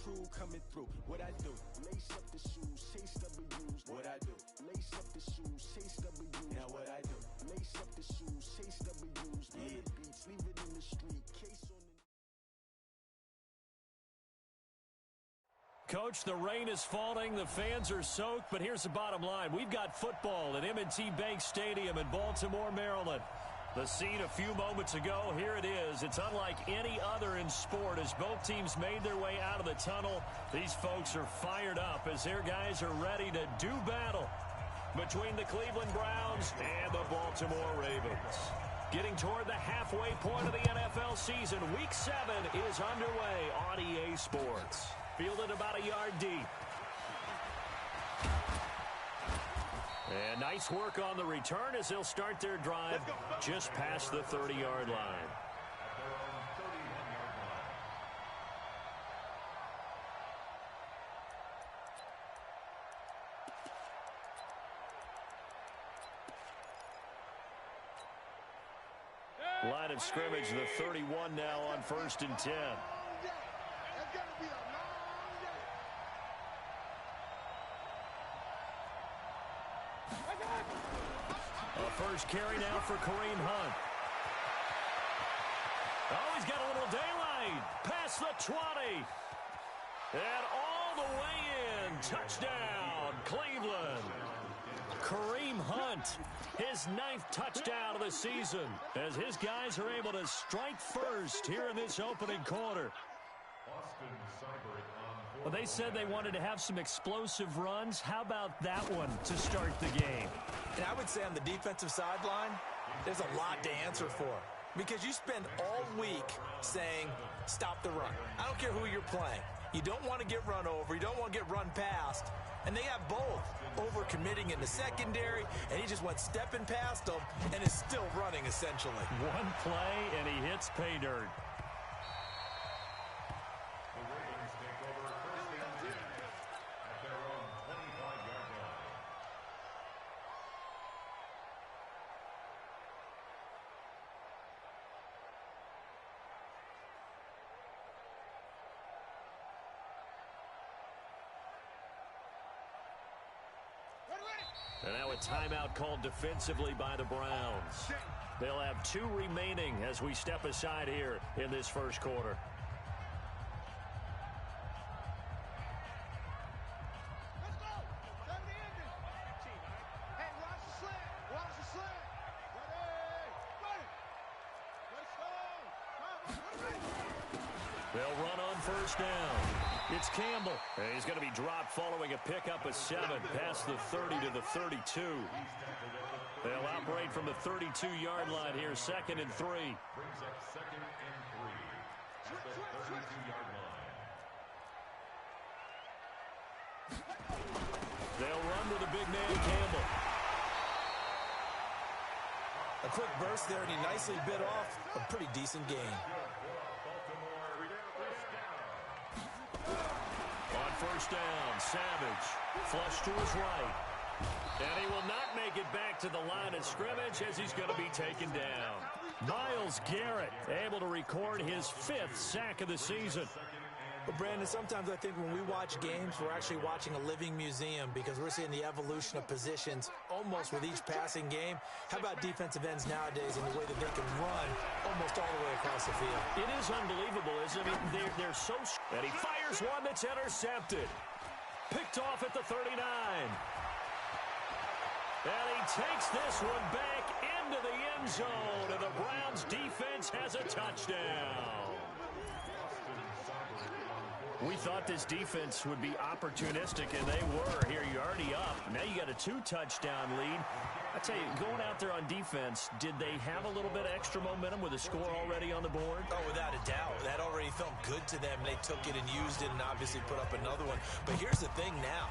crew coming through. What I do? Lace up the shoes, chase W's. What I do? Lace up the shoes, chase W's. Now what I do? Lace up the shoes, chase W's. Yeah. Beats, leave it in the street. Case on the Coach, the rain is falling, the fans are soaked, but here's the bottom line. We've got football at M20 Bank Stadium in Baltimore, Maryland. The scene a few moments ago, here it is. It's unlike any other in sport as both teams made their way out of the tunnel. These folks are fired up as their guys are ready to do battle between the Cleveland Browns and the Baltimore Ravens. Getting toward the halfway point of the NFL season, Week 7 is underway on EA Sports. Fielded about a yard deep. And nice work on the return as they'll start their drive just past the 30-yard line. Line of scrimmage, the 31 now on 1st and 10. A first carry now for Kareem Hunt. Oh, he's got a little daylight. Past the 20. And all the way in. Touchdown, Cleveland. Kareem Hunt, his 9th touchdown of the season, as his guys are able to strike first here in this opening quarter. Well, they said they wanted to have some explosive runs. How about that one to start the game? And I would say on the defensive sideline, there's a lot to answer for. Because you spend all week saying, stop the run. I don't care who you're playing. You don't want to get run over. You don't want to get run past. And they have both. Over-committing in the secondary, and he just went stepping past them and is still running, essentially. One play, and he hits pay dirt. And now a timeout called defensively by the Browns. They'll have 2 remaining as we step aside here in this first quarter. Let's go. 70 engine. Hey, watch the slant. Watch the slant. Ready. Ready. Let's go. They'll run on first down. It's Campbell. And he's going to be dropped following a pickup of 7 past the 30 to the 32. They'll operate from the 32-yard line here, 2nd and 3. Brings up 2nd and 3. 32-yard line. They'll run with the big man, Campbell. A quick burst there, and he nicely bit off a pretty decent gain. First down, Savage, flush to his right. And he will not make it back to the line of scrimmage as he's going to be taken down. Myles Garrett able to record his 5th sack of the season. But, Brandon, sometimes I think when we watch games, we're actually watching a living museum because we're seeing the evolution of positions almost with each passing game. How about defensive ends nowadays and the way that they can run almost all the way across the field? It is unbelievable, isn't it? I mean, they're so... And he fires one that's intercepted. Picked off at the 39. And he takes this one back into the end zone, and the Browns defense has a touchdown. We thought this defense would be opportunistic, and they were. Here, you're already up. Now you got a 2-touchdown lead. I tell you, going out there on defense, did they have a little bit of extra momentum with a score already on the board? Oh, without a doubt. That already felt good to them. They took it and used it and obviously put up another one. But here's the thing now.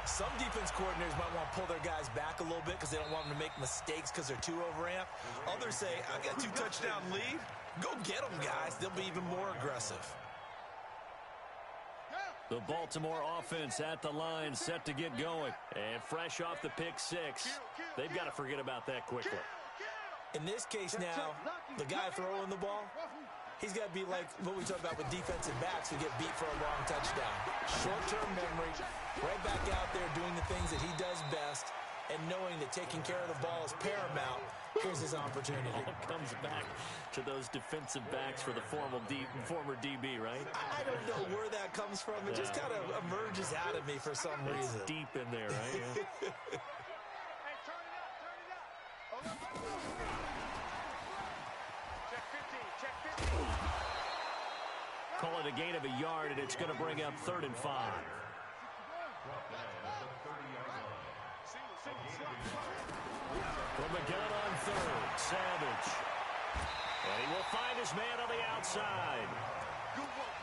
Some defense coordinators might want to pull their guys back a little bit because they don't want them to make mistakes because they're too overamped. Others say, I got a 2-touchdown lead. Go get them, guys. They'll be even more aggressive. The Baltimore offense at the line, set to get going. And fresh off the pick 6, they've got to forget about that quickly. In this case now, the guy throwing the ball, he's got to be like what we talk about with defensive backs who get beat for a long touchdown. short-term memory, right back out there doing the things that he does best, and knowing that taking care of the ball is paramount. Here's his opportunity. All comes back to those defensive backs for the former DB, right? I don't know where that comes from. It just kind of emerges out of me for some reason. It's deep in there, right? Yeah. Hey, turn it up, turn it up. Check 15, check 15. Call it a gain of a yard, and it's going to bring up 3rd and 5. From the gun on 3rd, Savage. And he will find his man on the outside.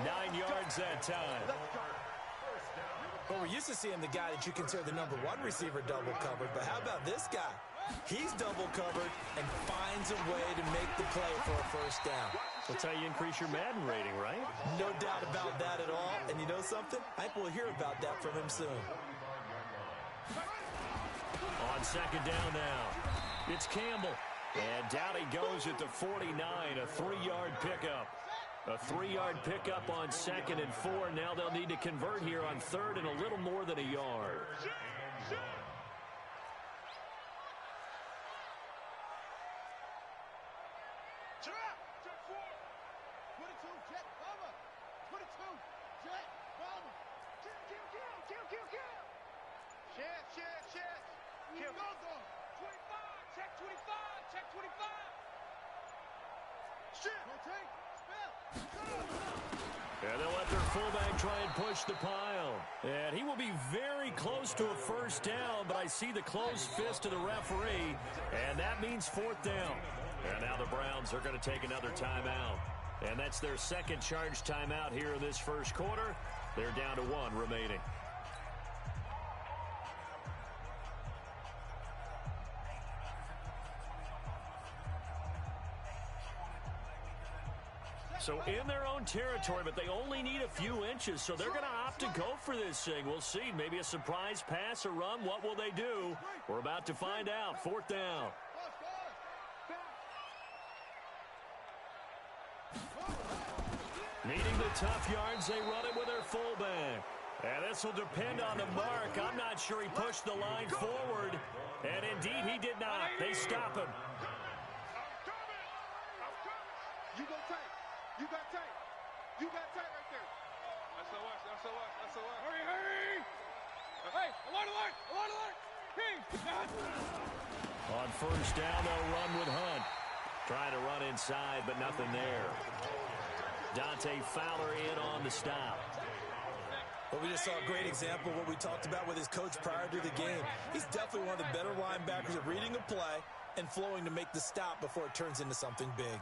9 yards that time. Well, we're used to seeing the guy that you consider the number 1 receiver double covered, but how about this guy? He's double covered and finds a way to make the play for a first down. That's how you increase your Madden rating, right? No doubt about that at all. And you know something? I think we'll hear about that from him soon. On 2nd down now, it's Campbell. And down he goes at the 49, a 3-yard pickup. A 3-yard pickup on 2nd and 4. Now they'll need to convert here on 3rd and a little more than a yard. And they'll let their fullback try and push the pile. And he will be very close to a first down, but I see the closed fist of the referee, and that means 4th down. And now the Browns are going to take another timeout. And that's their 2nd charge timeout here in this first quarter. They're down to 1 remaining. So in their own territory, but they only need a few inches, so they're going to opt to go for this thing. We'll see. Maybe a surprise pass or run. What will they do? We're about to find out. 4th down. Needing the tough yards, they run it with their fullback. And this will depend on the mark. I'm not sure he pushed the line forward. And indeed, he did not. They stop him. You go tight. You got tight. You got tight right there. That's the watch. That's the watch. That's the watch. Hurry, hurry. Hey, alert, alert, alert, alert. Hey, on 1st down, they'll run with Hunt. Trying to run inside, but nothing there. Dante Fowler in on the stop. Well, we just saw a great example of what we talked about with his coach prior to the game. He's definitely one of the better linebackers at reading a play and flowing to make the stop before it turns into something big.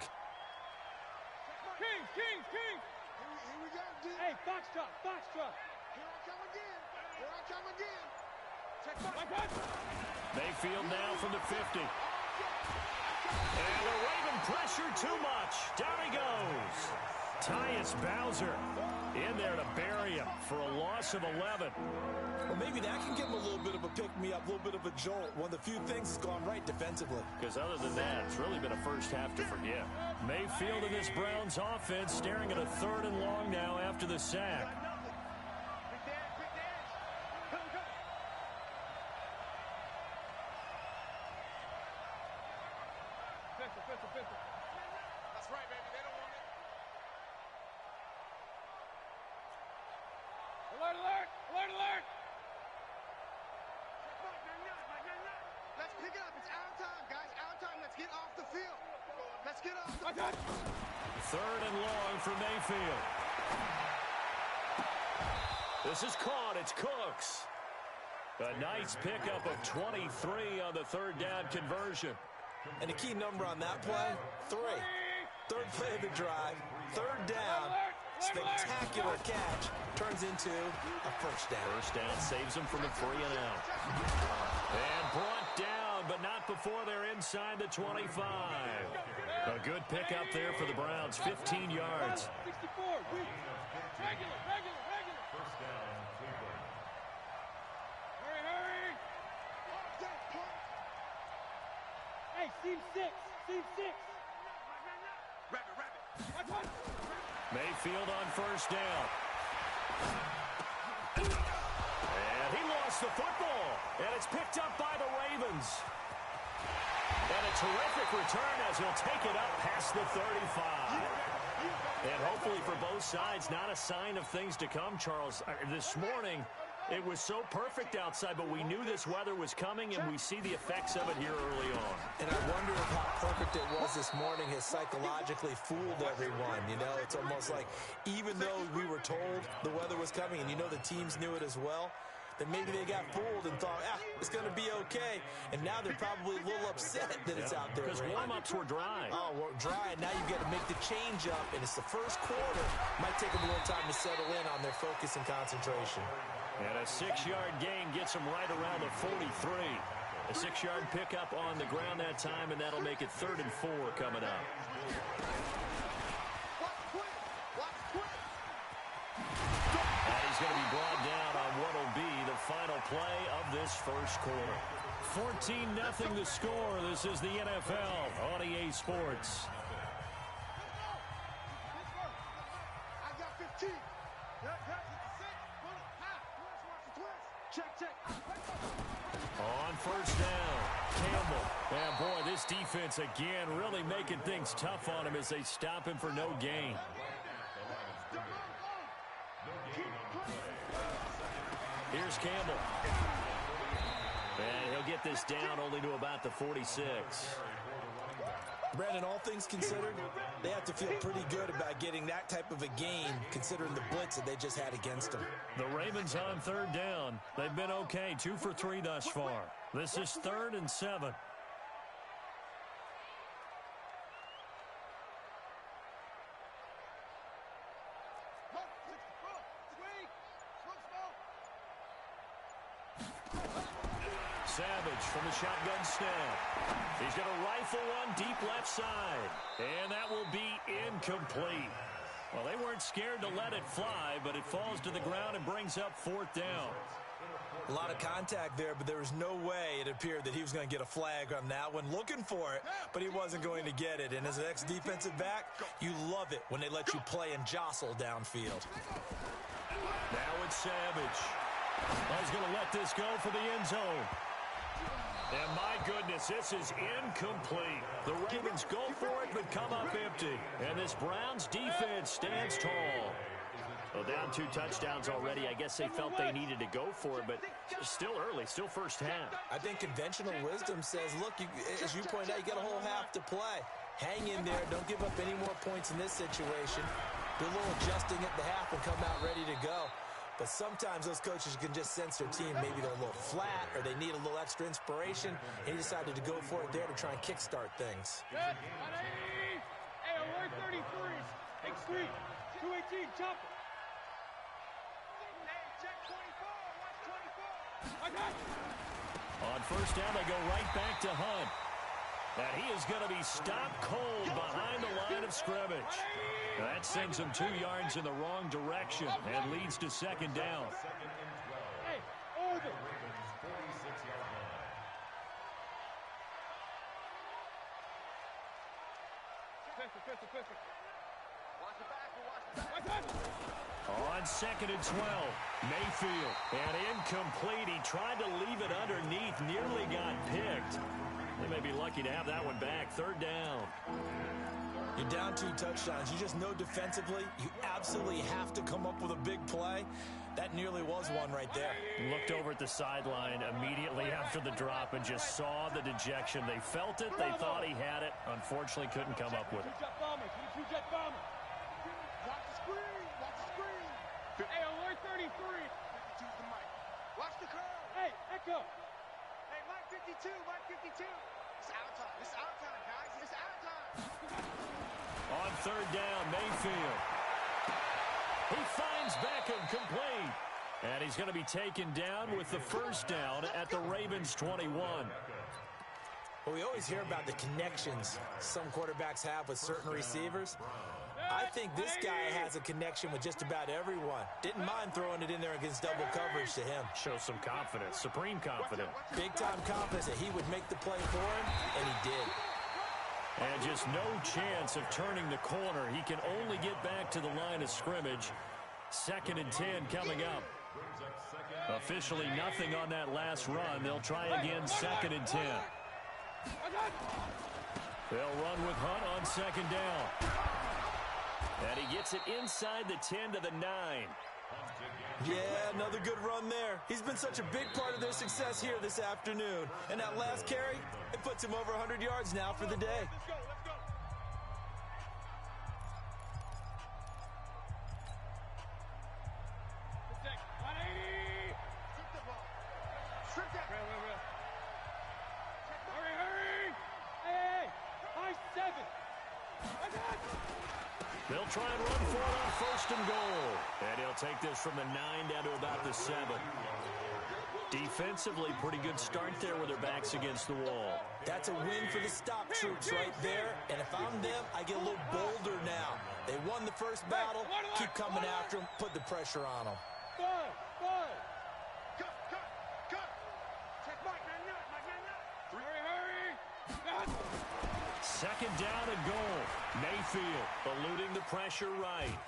King. Here we go, D. Hey, Foxtrot. Here I come again. Check back. Mayfield now from the 50. And the Raven pressure too much. Down he goes. Tyus Bowser in there to bury him for a loss of 11. Well, maybe that can give him a little bit of a pick-me-up, a little bit of a jolt. One of the few things that's gone right defensively. Because other than that, it's really been a first half to forget. Mayfield in this Browns offense staring at a 3rd and long now after the sack. That's right, baby. They don't want it. Alert, alert! Alert, alert! Let's pick it up. It's our time, guys. Our time. Let's get off the field. Let's get off the field. 3rd and long for Mayfield. This is caught. It's Cooks. A nice pickup of 23 on the 3rd down conversion. And a key number on that play, 3. 3rd play of the drive, 3rd down, spectacular catch, turns into a first down. First down saves them from the 3 and out. And brought down, but not before they're inside the 25. A good pickup there for the Browns, 15 yards. 64, regular. First down, Cleveland. Hurry. Hey, seam 6. Rapid. Mayfield on 1st down. the football, and it's picked up by the Ravens. And a terrific return as he'll take it up past the 35. And hopefully for both sides, not a sign of things to come, Charles. This morning, it was so perfect outside, but we knew this weather was coming, and we see the effects of it here early on. And I wonder if how perfect it was this morning has psychologically fooled everyone. You know, it's almost like even though we were told the weather was coming, and you know the teams knew it as well, that maybe they got fooled and thought, it's going to be okay. And now they're probably a little upset that it's out there. Because warm-ups were dry. Oh, we're dry. Now you've got to make the change up, and it's the first quarter. Might take them a little time to settle in on their focus and concentration. And a 6-yard gain gets them right around the 43. A 6-yard pickup on the ground that time, and that'll make it 3rd and 4 coming up. And he's going to be brought down on what will be the final play of this first quarter. 14-0 the score. This is the NFL on EA Sports. On first down, Campbell. And boy, this defense again really making things tough on him as they stop him for no gain. Here's Campbell. And he'll get this down only to about the 46. Brandon, all things considered, they have to feel pretty good about getting that type of a game considering the blitz that they just had against them. The Ravens on 3rd down. They've been okay, 2 for 3 thus far. This is 3rd and 7. Savage from the shotgun snap. He's going to rifle one deep left side. And that will be incomplete. Well, they weren't scared to let it fly, but it falls to the ground and brings up 4th down. A lot of contact there, but there was no way it appeared that he was going to get a flag on that one. Looking for it, but he wasn't going to get it. And as an ex-defensive back, you love it when they let you play and jostle downfield. Now it's Savage. He's going to let this go for the end zone. And my goodness, this is incomplete. The Ravens go for it, but come up empty. And this Browns defense stands tall. Well, down 2 touchdowns already. I guess they felt they needed to go for it, but still early, still first half. I think conventional wisdom says, look, as you pointed out, you got a whole half to play. Hang in there. Don't give up any more points in this situation. Do a little adjusting at the half and come out ready to go. But sometimes those coaches can just sense their team. Maybe they're a little flat or they need a little extra inspiration. And he decided to go for it there to try and kickstart things. Hey, alert 33. Extreme. 218. Chopper. Check 24. Watch 24. On first down, they go right back to Hunt. And he is going to be stopped cold behind the line of scrimmage. That sends him 2 yards in the wrong direction and leads to 2nd down. Hey, over. Pistol. Watch the back. On 2nd and 12, Mayfield. And incomplete. He tried to leave it underneath, nearly got picked. They may be lucky to have that one back. 3rd down. You're down 2 touchdowns. You just know defensively you absolutely have to come up with a big play. That nearly was one right there. Looked over at the sideline immediately after the drop and just saw the dejection. They felt it. They thought he had it. Unfortunately, couldn't come up with it. Two-jet bomber. Watch the screen. Hey, alert 33. Watch the curl. Hey, Echo. Hey, Mike 52. It's our time, guys. It's our time. On 3rd down, Mayfield. He finds Beckham complete. And he's going to be taken down with the 1st down at the Ravens 21. Well, we always hear about the connections some quarterbacks have with certain receivers. I think this guy has a connection with just about everyone. Didn't mind throwing it in there against double coverage to him. Shows some confidence, supreme confidence. Big-time confidence that he would make the play for him, and he did. And just no chance of turning the corner. He can only get back to the line of scrimmage. 2nd and 10 coming up. Officially nothing on that last run. They'll try again, 2nd and 10. They'll run with Hunt on 2nd down. And he gets it inside the 10 to the 9. Yeah, another good run there. He's been such a big part of their success here this afternoon. And that last carry, it puts him over 100 yards now for the day. They'll try and run for it on 1st and goal. And he'll take this from the 9 down to about the 7. Defensively, pretty good start there with their backs against the wall. That's a win for the stop troops right there. And if I'm them, I get a little bolder now. They won the first battle. Keep coming after them. Put the pressure on them. Second down and goal. Mayfield eluding the pressure right.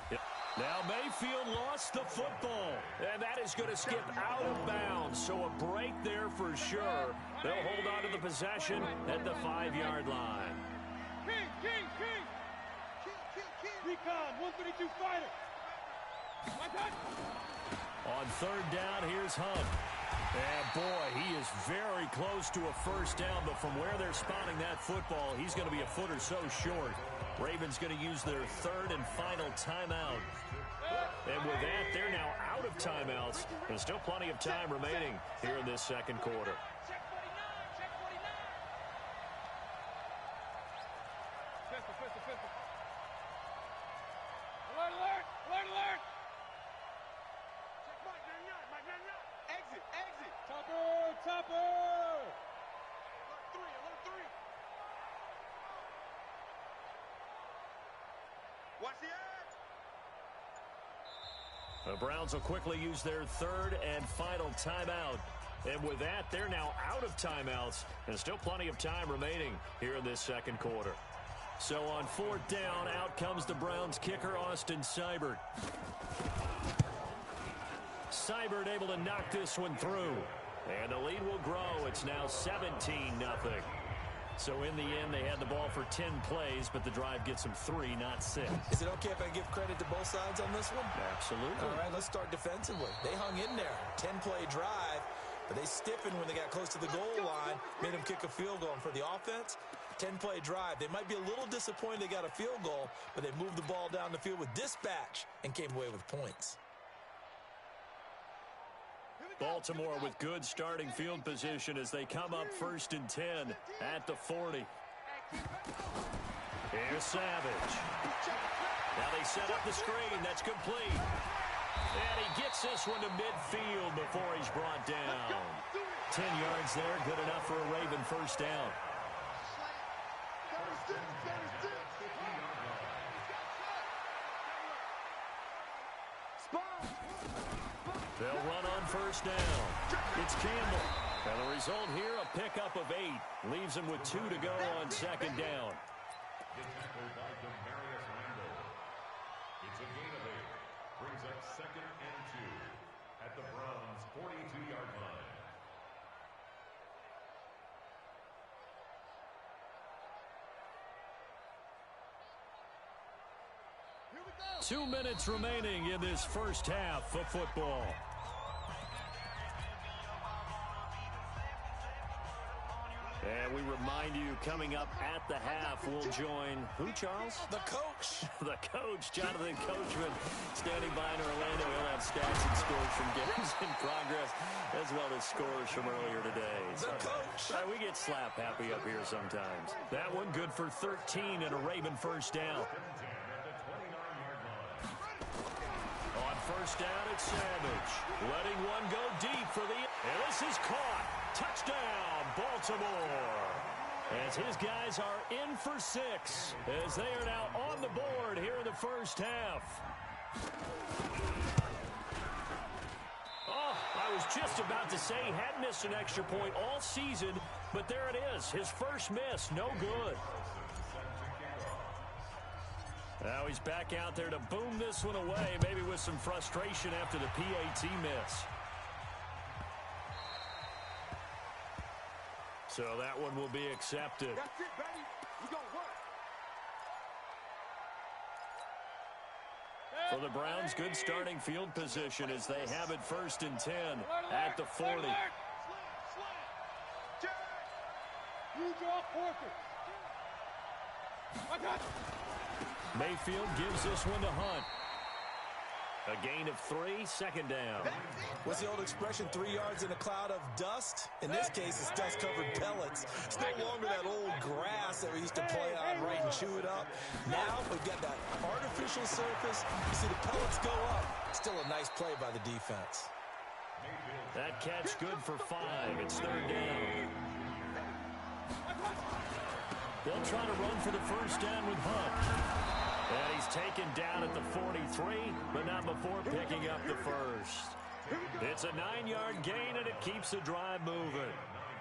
Now Mayfield lost the football. And that is going to skip out of bounds. So a break there for sure. They'll hold on to the possession at the 5-yard line. Recon, 132 fighter. On 3rd down, here's Hunt. And boy, he is very close to a 1st down, but from where they're spotting that football, he's going to be a foot or so short. Ravens going to use their 3rd and final timeout. And with that, they're now out of timeouts. There's still plenty of time remaining here in this 2nd quarter. The Browns will quickly use their 3rd and final timeout. And with that, they're now out of timeouts. And still plenty of time remaining here in this 2nd quarter. So on 4th down, out comes the Browns kicker, Austin Seibert. Seibert able to knock this one through. And the lead will grow. It's now 17-0. So in the end, they had the ball for 10 plays, but the drive gets them 3, not 6. Is it okay if I give credit to both sides on this one? Absolutely. All right, let's start defensively. They hung in there. 10-play drive, but they stiffened when they got close to the goal line, made them kick a field goal. And for the offense, 10-play drive. They might be a little disappointed they got a field goal, but they moved the ball down the field with dispatch and came away with points. Baltimore with good starting field position as they come up 1st and 10 at the 40. Here's Savage. Now they set up the screen. That's complete. And he gets this one to midfield before he's brought down. 10 yards there, good enough for a Raven 1st down. They'll run on 1st down. It's Campbell. And the result here, a pickup of 8. Leaves him with 2 to go on 2nd down. It's a gain of 8. Brings up 2nd and 2 at the Browns' 42-yard line. Here we go. 2 minutes remaining in this 1st half of football. And we remind you, coming up at the half, we'll join who, Charles? The coach. The coach, Jonathan Coachman, standing by in Orlando. He'll have stats and scores from games in progress, as well as scores from earlier today. The coach. We get slap happy up here sometimes. That one good for 13 and a Raven 1st down. On 1st down, it's Savage. Letting one go deep for the... And this is caught. Touchdown, Baltimore. As his guys are in for 6. As they are now on the board here in the 1st half. Oh, I was just about to say he hadn't missed an extra point all season, but there it is. His first miss, no good. Now he's back out there to boom this one away, maybe with some frustration after the PAT miss. So that one will be accepted. That's it, baby. We gonna work. For the Browns, good starting field position as they have it 1st and 10 at the 40. You draw forfeit. Mayfield gives this one to Hunt. A gain of 3, 2nd down. What's the old expression, 3 yards in a cloud of dust? In this case, it's dust-covered pellets. It's no longer that old grass that we used to play on, right, and chew it up. Now we've got that artificial surface. You see the pellets go up. Still a nice play by the defense. That catch good for 5. It's 3rd down. They'll try to run for the 1st down with Hunt. And he's taken down at the 43, but not before picking up the 1st. It's a 9-yard gain, and it keeps the drive moving.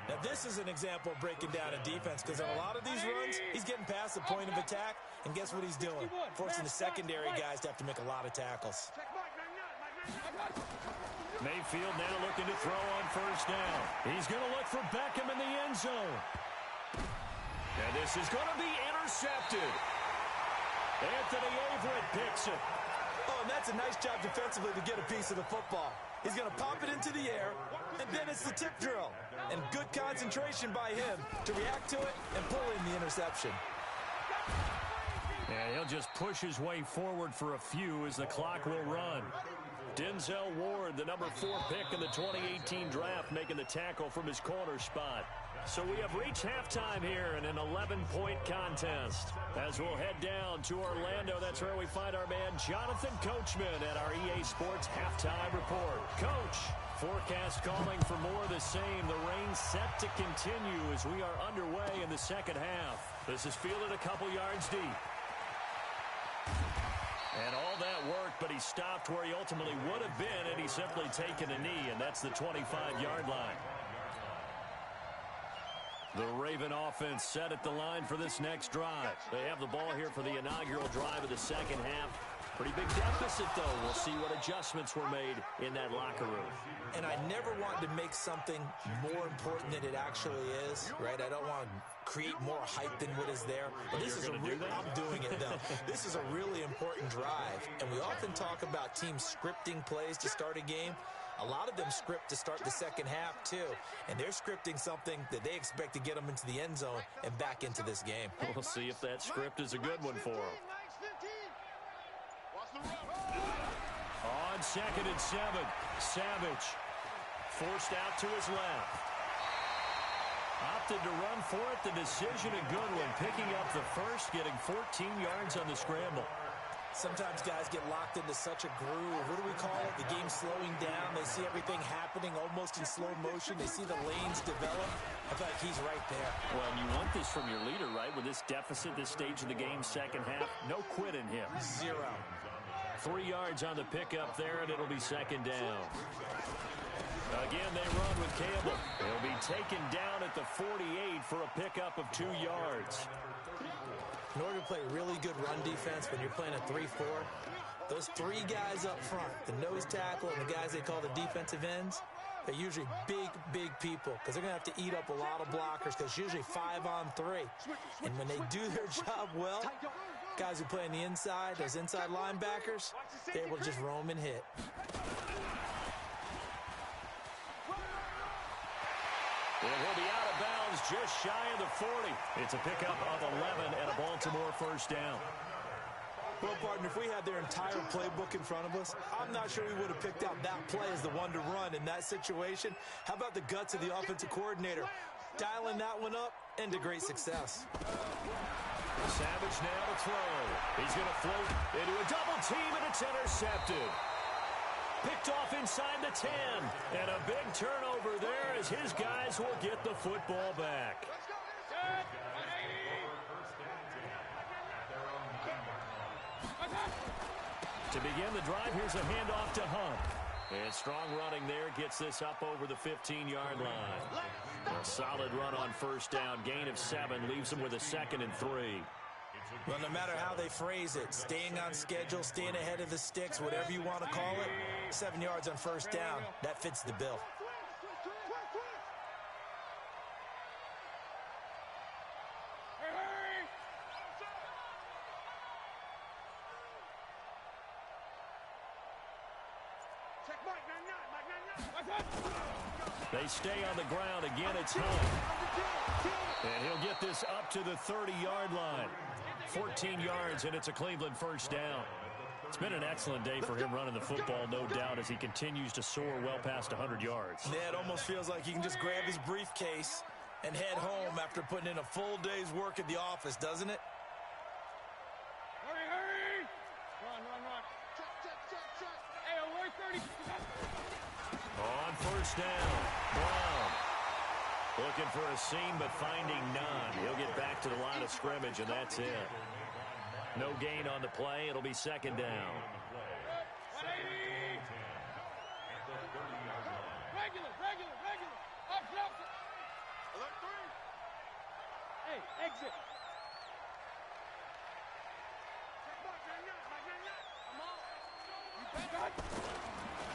Now, this is an example of breaking down a defense, because on a lot of these runs, he's getting past the point of attack, and guess what he's doing? Forcing the secondary guys to have to make a lot of tackles. Mayfield now looking to throw on 1st down. He's going to look for Beckham in the end zone. And this is going to be intercepted. Anthony Averett picks it. Oh, and that's a nice job defensively to get a piece of the football. He's going to pop it into the air, and then it's the tip drill. And good concentration by him to react to it and pull in the interception. And he'll just push his way forward for a few as the clock will run. Denzel Ward, the number 4 pick in the 2018 draft, making the tackle from his corner spot. So we have reached halftime here in an 11-point contest. As we'll head down to Orlando, that's where we find our man Jonathan Coachman at our EA Sports Halftime Report. Coach, forecast calling for more of the same. The rain set to continue as we are underway in the second half. This is fielded a couple yards deep. And all that work, but he stopped where he ultimately would have been, and he's simply taken a knee, and that's the 25-yard line. The Raven offense set at the line for this next drive. They have the ball here for the inaugural drive of the second half. Pretty big deficit, though. We'll see what adjustments were made in that locker room. And I never want to make something more important than it actually is, right? I don't want to create more hype than what is there. But this is I'm doing it, though. This is a really important drive. And we often talk about teams scripting plays to start a game. A lot of them script to start the second half, too. And they're scripting something that they expect to get them into the end zone and back into this game. We'll see if that script is a good one for them. On 2nd and 7, Savage forced out to his left. Opted to run for it. The decision, a good one. Picking up the 1st, getting 14 yards on the scramble. Sometimes guys get locked into such a groove. What do we call it? The game's slowing down. They see everything happening almost in slow motion. They see the lanes develop. I feel like he's right there. Well, and you want this from your leader, right? With this deficit, this stage of the game, second half, no quit in him. 0. 3 yards on the pickup there, and it'll be 2nd down. Again, they run with Campbell. He'll be taken down at the 48 for a pickup of 2 yards. In order to play really good run defense when you're playing a 3-4, those 3 guys up front, the nose tackle and the guys they call the defensive ends, they're usually big people because they're going to have to eat up a lot of blockers because it's usually 5-on-3. And when they do their job well, guys who play on the inside, those inside linebackers, they're able to just roam and hit. And he'll be out of bounds just shy of the 40. It's a pickup of 11 and a Baltimore 1st down. Well, partner, if we had their entire playbook in front of us, I'm not sure we would have picked out that play as the one to run in that situation. How about the guts of the offensive coordinator? Dialing that one up into great success. Savage now to throw. He's going to float into a double team, and it's intercepted. Picked off inside the 10. And a big turnover there as his guys will get the football back. To begin the drive, here's a handoff to Hunt. And strong running there gets this up over the 15-yard line. A solid run on 1st down. Gain of 7 leaves him with a 2nd and 3. Well, no matter how they phrase it, staying on schedule, staying ahead of the sticks, whatever you want to call it, 7 yards on 1st down, that fits the bill. They stay on the ground. Again, it's Hunt. And he'll get this up to the 30-yard line. 14 yards, and it's a Cleveland first down. It's been an excellent day for him running the football, no doubt, as he continues to soar well past 100 yards. Yeah, it almost feels like he can just grab his briefcase and head home after putting in a full day's work at the office, doesn't it? Hurry, hurry! Run. Check. Hey, alert 30. On first down, Brown. Looking for a seam, but finding none. He'll get back to the line of scrimmage, and that's it. No gain on the play. It'll be second down. 180. Regular. Up. Alert 3. Hey, exit.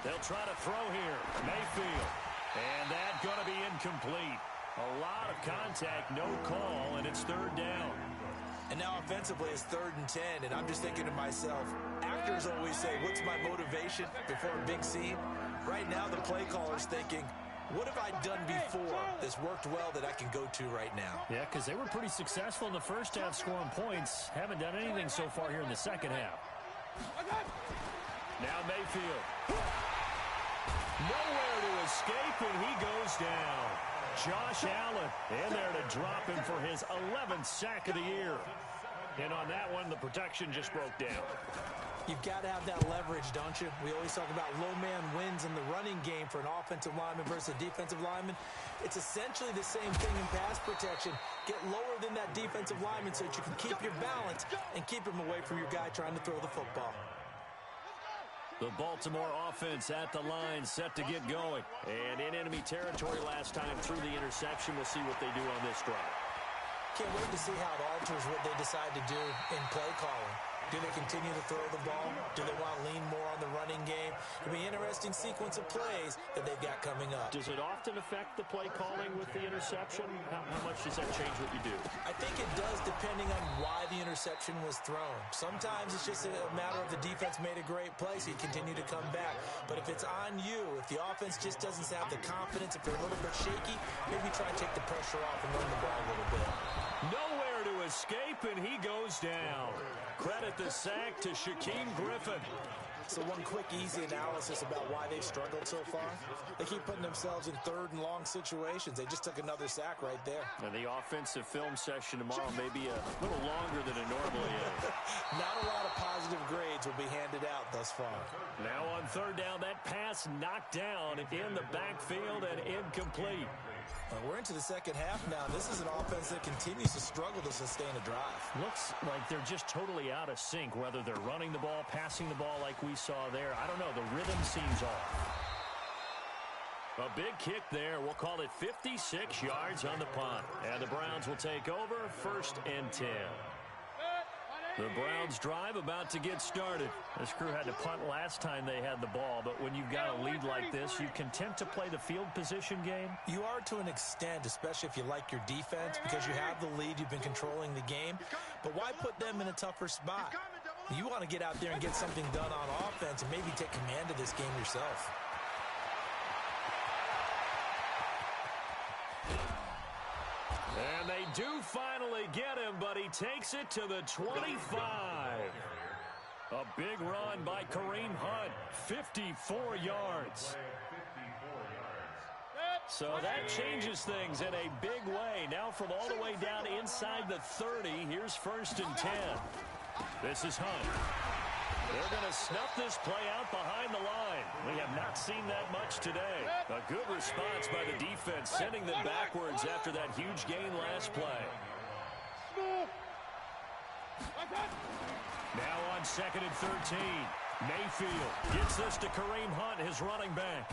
They'll try to throw here. Mayfield. And that's going to be incomplete. A lot of contact, no call, and it's third down. And now offensively it's 3rd and 10, and I'm just thinking to myself, actors always say, what's my motivation before a big scene? Right now the play caller's thinking, what have I done before that's worked well that I can go to right now? Yeah, because they were pretty successful in the first half scoring points. Haven't done anything so far here in the second half. Now Mayfield. Nowhere to escape, and he goes down. Josh Allen in there to drop him for his 11th sack of the year. And on that one, the protection just broke down. You've got to have that leverage, don't you? We always talk about low man wins in the running game for an offensive lineman versus a defensive lineman. It's essentially the same thing in pass protection. Get lower than that defensive lineman so that you can keep your balance and keep him away from your guy trying to throw the football. The Baltimore offense at the line, set to get going. And in enemy territory last time through the interception. We'll see what they do on this drive. Can't wait to see how it alters what they decide to do in play calling. Do they continue to throw the ball? Do they want to lean more on the running game? It'll be an interesting sequence of plays that they've got coming up. Does it often affect the play calling with the interception? How much does that change what you do? I think it does depending on why the interception was thrown. Sometimes it's just a matter of the defense made a great play, so you continue to come back. But if it's on you, if the offense just doesn't have the confidence, if they're a little bit shaky, maybe try and take the pressure off and run the ball a little bit. Nowhere to escape, and he goes down. Credit the sack to Shaquem Griffin. So one quick, easy analysis about why they've struggled so far. They keep putting themselves in 3rd and long situations. They just took another sack right there. And the offensive film session tomorrow may be a little longer than it normally is. Not a lot of positive grades will be handed out thus far. Now on 3rd down, that pass knocked down in the backfield and incomplete. We're into the second half now. This is an offense that continues to struggle to sustain a drive. Looks like they're just totally out of sync, whether they're running the ball, passing the ball like we saw there. I don't know. The rhythm seems off. A big kick there. We'll call it 56 yards on the punt. And the Browns will take over 1st and 10. The Browns drive about to get started. This crew had to punt last time they had the ball, but when you've got a lead like this, you content to play the field position game? You are to an extent, especially if you like your defense, because you have the lead, you've been controlling the game. But why put them in a tougher spot? You want to get out there and get something done on offense and maybe take command of this game yourself. And they do finally get him, but he takes it to the 25. A big run by Kareem Hunt, 54 yards. So that changes things in a big way. Now from all the way down inside the 30, here's 1st and 10. This is Hunt. They're going to snuff this play out behind the line. We have not seen that much today. A good response by the defense, sending them backwards after that huge gain last play. Now on 2nd and 13. Mayfield gets this to Kareem Hunt, his running back.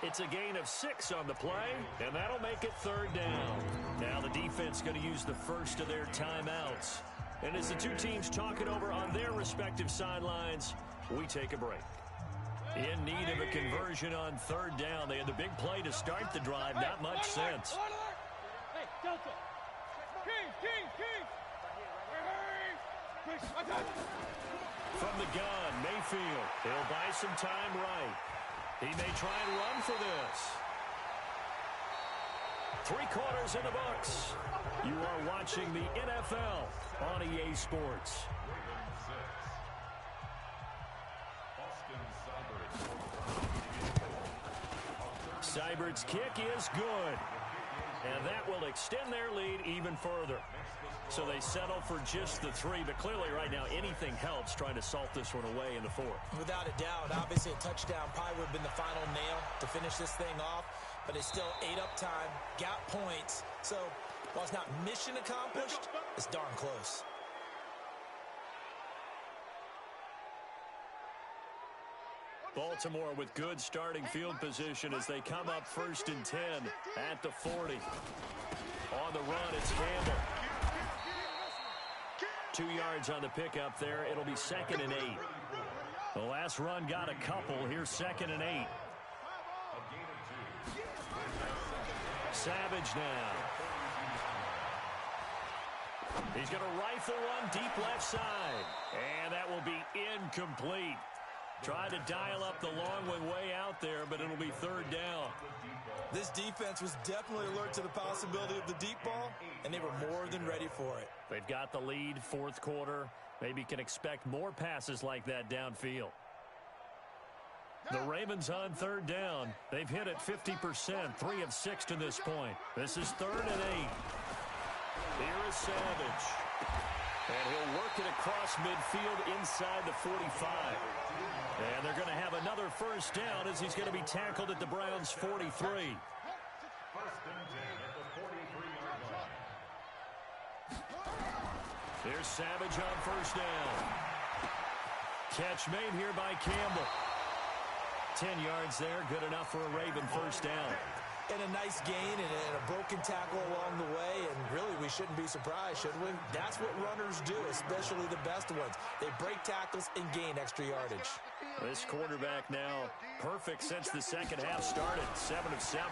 It's a gain of 6 on the play, and that'll make it 3rd down. Now the defense going to use the first of their timeouts. And as the two teams talk it over on their respective sidelines, we take a break. In need of a conversion on 3rd down. They had the big play to start the drive. Not much sense. Hey, Delta. King. from the gun. Mayfield, he'll buy some time right. He may try and run for this. 3 quarters in the books. You are watching the NFL on EA Sports. Seibert's kick is good. And that will extend their lead even further. So they settle for just the 3, but clearly right now anything helps trying to salt this one away in the 4th. Without a doubt, obviously a touchdown probably would have been the final nail to finish this thing off, but it's still 8 up time, got points. So while it's not mission accomplished, it's darn close. Baltimore with good starting field position as they come up 1st and 10 at the 40. On the run, it's Campbell. 2 yards on the pickup there. It'll be 2nd and 8. The last run got a couple. Here's 2nd and 8. Savage now. He's going to rifle one deep left side. And that will be incomplete. Tried to dial up the long one way out there, but it'll be 3rd down. This defense was definitely alert to the possibility of the deep ball, and they were more than ready for it. They've got the lead, 4th quarter. Maybe can expect more passes like that downfield. The Ravens on 3rd down. They've hit it 50%, 3 of 6 to this point. This is 3rd and 8. Here is Savage. And he'll work it across midfield inside the 45. And they're going to have another 1st down as he's going to be tackled at the Browns' 43. 1st and 10 at the 43-yard line. Here's Savage on 1st down. Catch made here by Campbell. 10 yards there, good enough for a Raven 1st down. And a nice gain and a broken tackle along the way, and really we shouldn't be surprised, should we? That's what runners do, especially the best ones. They break tackles and gain extra yardage. This quarterback now perfect since the 2nd half started. 7 of 7.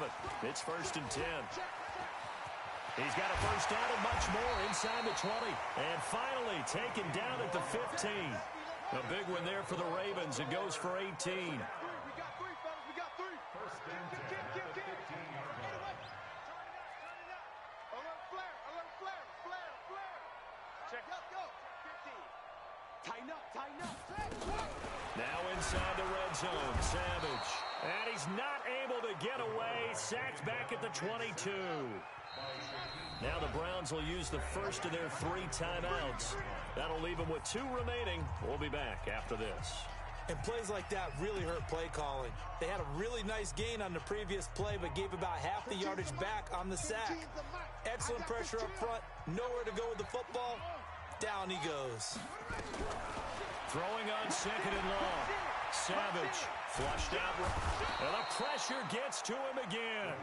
It's 1st and 10. He's got a 1st down and much more inside the 20. And finally taken down at the 15. A big one there for the Ravens. It goes for 18. Now inside the red zone, Savage. And he's not able to get away. Sacked back at the 22. Now the Browns will use the first of their 3 timeouts. That'll leave them with 2 remaining. We'll be back after this. And plays like that really hurt play calling. They had a really nice gain on the previous play, but gave about half the yardage back on the sack. Excellent pressure up front. Nowhere to go with the football. Down he goes. Throwing on 2nd and long. Savage flushed out. And the pressure gets to him again.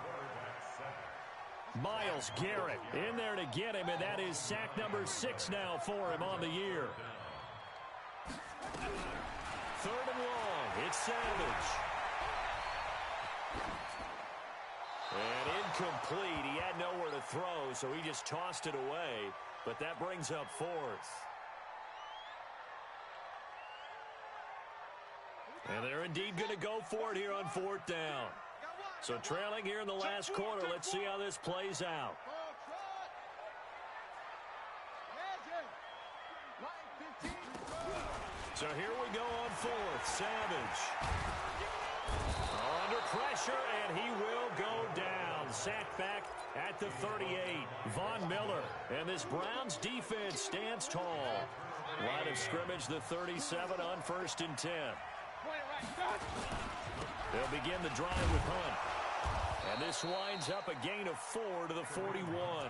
Myles Garrett in there to get him, and that is sack number 6 now for him on the year. 3rd and long. It's Savage. And incomplete. He had nowhere to throw, so he just tossed it away. But that brings up 4th. And they're indeed going to go for it here on 4th down. So trailing here in the last quarter. Let's see how this plays out. So here we go on 4th. Savage. Under pressure, and he will go down. Sacked back at the 38. Von Miller. And this Browns defense stands tall. Line of scrimmage, the 37 on 1st and 10. They'll begin the drive with Hunt. And this winds up a gain of 4 to the 41.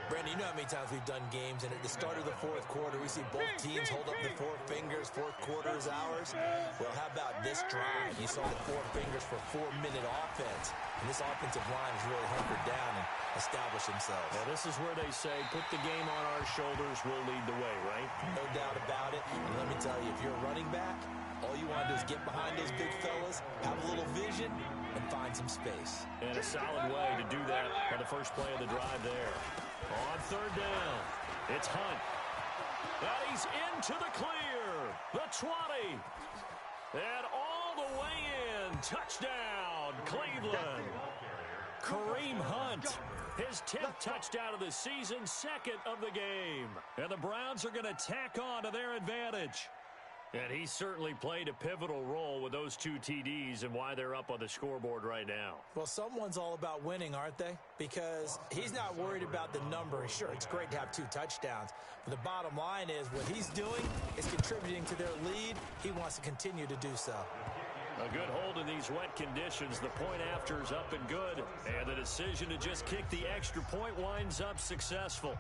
Brandon, you know how many times we've done games, and at the start of the 4th quarter, we see both teams hold up their 4 fingers. 4th quarter is ours. Well, how about this drive? You saw the 4 fingers for 4-minute offense. And this offensive line has really hunkered down and established themselves. Well, this is where they say, put the game on our shoulders, we'll lead the way, right? No doubt about it. And let me tell you, if you're a running back, all you want to do is get behind those big fellas, have a little vision, and find some space. And a solid way to do that on the first play of the drive there. On 3rd down, it's Hunt. And he's into the clear. the 20. And all the way in. Touchdown, Cleveland. Kareem Hunt, his 10th touchdown of the season, 2nd of the game. And the Browns are going to tack on to their advantage. And he certainly played a pivotal role with those 2 TDs and why they're up on the scoreboard right now. Well, someone's all about winning, aren't they? Because he's not worried about the number. Sure, it's great to have 2 touchdowns. But the bottom line is what he's doing is contributing to their lead. He wants to continue to do so. A good hold in these wet conditions. The point after is up and good. And the decision to just kick the extra point winds up successful.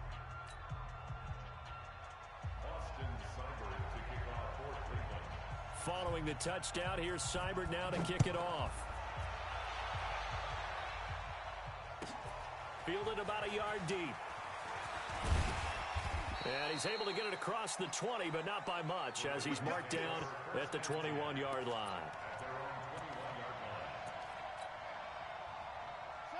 Following the touchdown, here's Seibert now to kick it off. Fielded about a yard deep. And he's able to get it across the 20, but not by much, as he's marked down at the 21-yard line.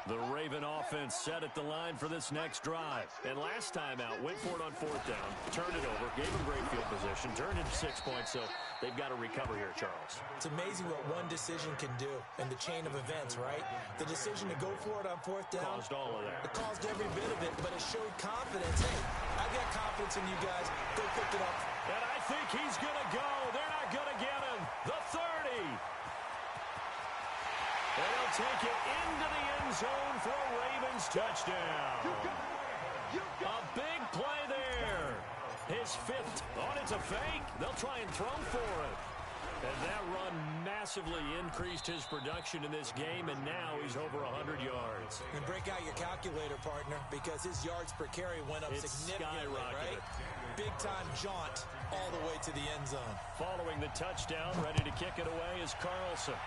The Raven offense set at the line for this next drive. And last time out, went for it on 4th down, turned it over, gave him great field position, turned it to 6 points, so they've got to recover here, Charles. It's amazing what one decision can do in the chain of events, right? The decision to go for it on 4th down. Caused all of that. It caused every bit of it, but it showed confidence. Hey, I've got confidence in you guys. Go pick it up. And I think he's going to go. They're not going to get him. The 30. And he'll take it into the end zone for a Ravens touchdown. A big play there. His 5th. Oh, it's a fake. They'll try and throw for it. And that run massively increased his production in this game, and now he's over 100 yards. And break out your calculator, partner, because his yards per carry went up significantly, right? Big-time jaunt all the way to the end zone. Following the touchdown, ready to kick it away is Carlson.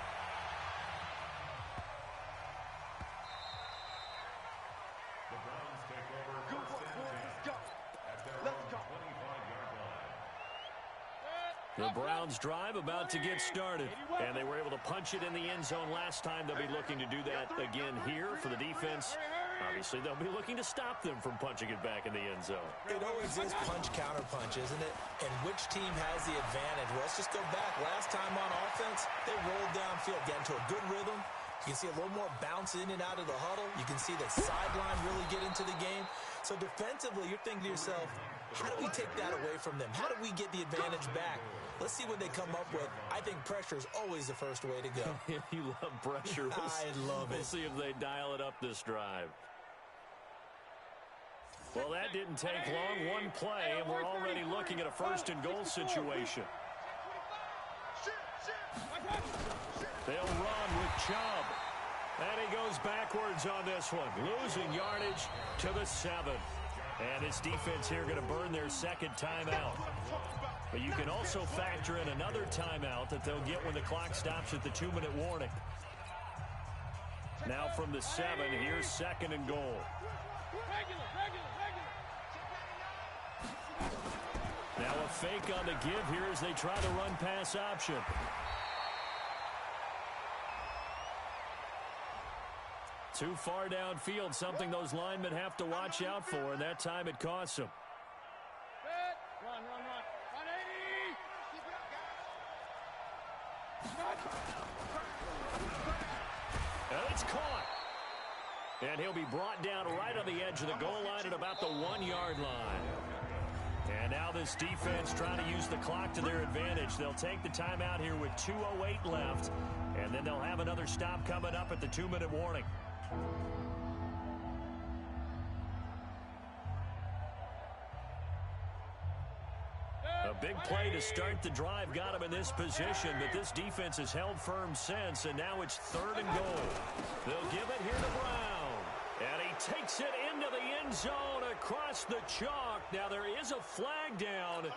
The Browns drive about to get started, and they were able to punch it in the end zone last time. They'll be looking to do that again here for the defense. Obviously, they'll be looking to stop them from punching it back in the end zone. It always is punch-counter-punch, isn't it? And which team has the advantage? Well, let's just go back. Last time on offense, they rolled downfield, got into a good rhythm. You can see a little more bounce in and out of the huddle. You can see the sideline really get into the game. So defensively, you're thinking to yourself, how do we take that away from them? How do we get the advantage back? Let's see what they come up with. I think pressure is always the first way to go. You love pressure. I love it. We'll see if they dial it up this drive. Well, that didn't take long. One play, and we're already looking at a 1st and goal situation. They'll run with Chubb. And he goes backwards on this one, losing yardage to the 7. And his defense here going to burn their 2nd timeout. But you can also factor in another timeout that they'll get when the clock stops at the 2-minute warning. Now from the 7, here's 2nd and goal. Now a fake on the give here as they try the run-pass option. Too far downfield, something those linemen have to watch out for, and that time it costs them. Run. 180. And it's caught. And he'll be brought down right on the edge of the goal line at about the 1-yard line. And now this defense trying to use the clock to their advantage. They'll take the timeout here with 2:08 left, and then they'll have another stop coming up at the 2-minute warning. A big play to start the drive got him in this position, but this defense has held firm since, and now it's 3rd and goal. They'll give it here to Brown, and he takes it into the end zone across the chalk. Now there is a flag down,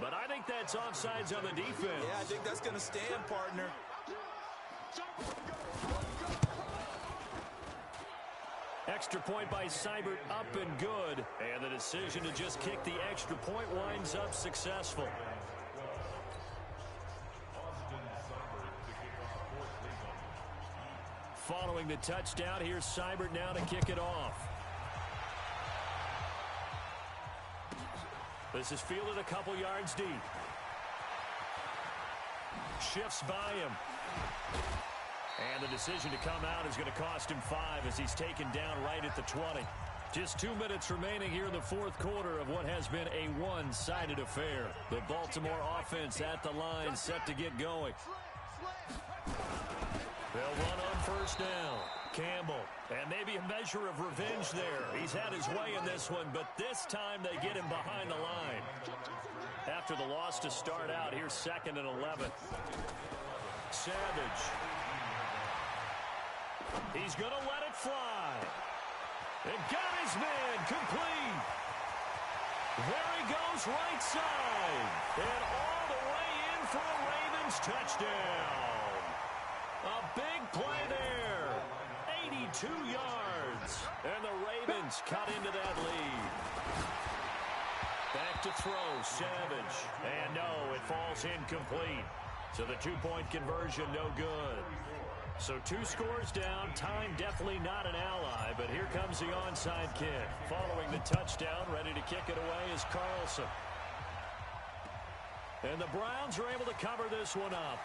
but I think that's offsides on the defense. Yeah, I think that's going to stand, partner. Extra point by Seibert, up and good. And the decision to just kick the extra point winds up successful. Following the touchdown, here's Seibert now to kick it off. This is fielded a couple yards deep. Shifts by him. And the decision to come out is going to cost him 5 as he's taken down right at the 20. Just 2 minutes remaining here in the fourth quarter of what has been a one-sided affair. The Baltimore offense at the line set to get going. They'll run on first down. Campbell, and maybe a measure of revenge there. He's had his way in this one, but this time they get him behind the line. After the loss to start out, here's 2nd and 11. Savage. He's going to let it fly. And got his man complete. There he goes right side. And all the way in for a Ravens touchdown. A big play there. 82 yards. And the Ravens cut into that lead. Back to throw, Savage. And no, it falls incomplete. So the 2-point conversion, no good. So 2 scores down. Time definitely not an ally, but here comes the onside kick. Following the touchdown, ready to kick it away is Carlson. And the Browns are able to cover this one up.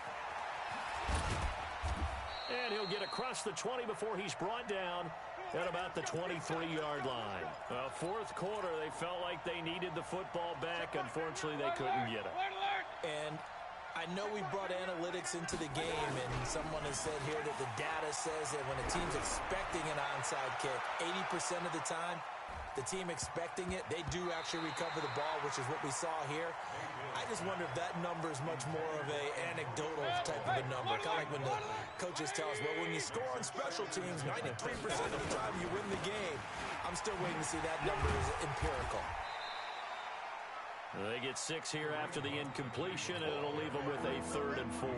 And he'll get across the 20 before he's brought down at about the 23-yard line. Fourth quarter, they felt like they needed the football back. Unfortunately, they couldn't get it. And I know we brought analytics into the game, and someone has said here that the data says that when a team's expecting an onside kick, 80% of the time, the team expecting it, they do actually recover the ball, which is what we saw here. I just wonder if that number is much more of a anecdotal type of a number. Kind of like when the coaches tell us, well, when you score on special teams, 93% of the time you win the game. I'm still waiting to see that number is empirical. They get 6 here after the incompletion, and it'll leave them with a 3rd and 4.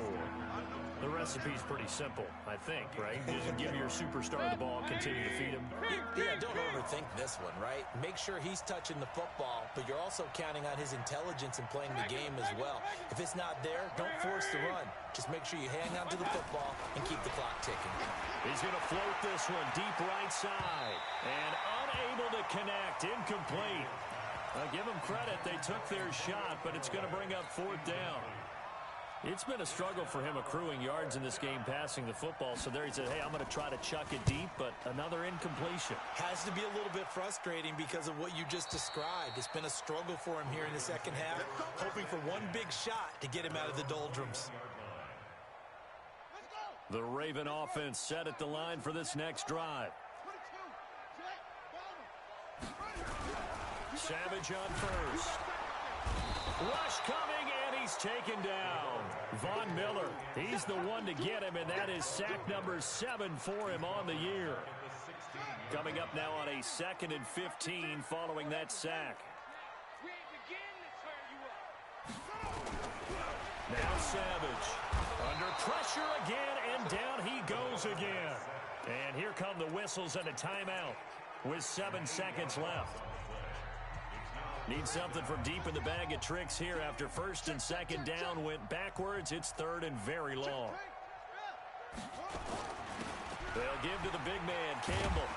The recipe's pretty simple, I think, right? Just give your superstar the ball, continue to feed him. Yeah, don't overthink this one, right? Make sure he's touching the football, but you're also counting on his intelligence in playing the game as well. If it's not there, don't force the run. Just make sure you hang on to the football and keep the clock ticking. He's going to float this one deep right side. And unable to connect, incomplete. I'll give them credit. They took their shot, but it's going to bring up 4th down. It's been a struggle for him accruing yards in this game passing the football. So there he said, hey, I'm going to try to chuck it deep, but another incompletion. Has to be a little bit frustrating because of what you just described. It's been a struggle for him here in the second half, hoping for one big shot to get him out of the doldrums. The Raven offense set at the line for this next drive. Savage on first. Rush coming, and he's taken down. Von Miller, he's the one to get him, and that is sack number 7 for him on the year. Coming up now on a 2nd and 15 following that sack. Now Savage. Under pressure again, and down he goes again. And here come the whistles and a timeout with 7 seconds left. Need something from deep in the bag of tricks here after 1st and 2nd down went backwards. It's 3rd and very long. They'll give to the big man, Campbell.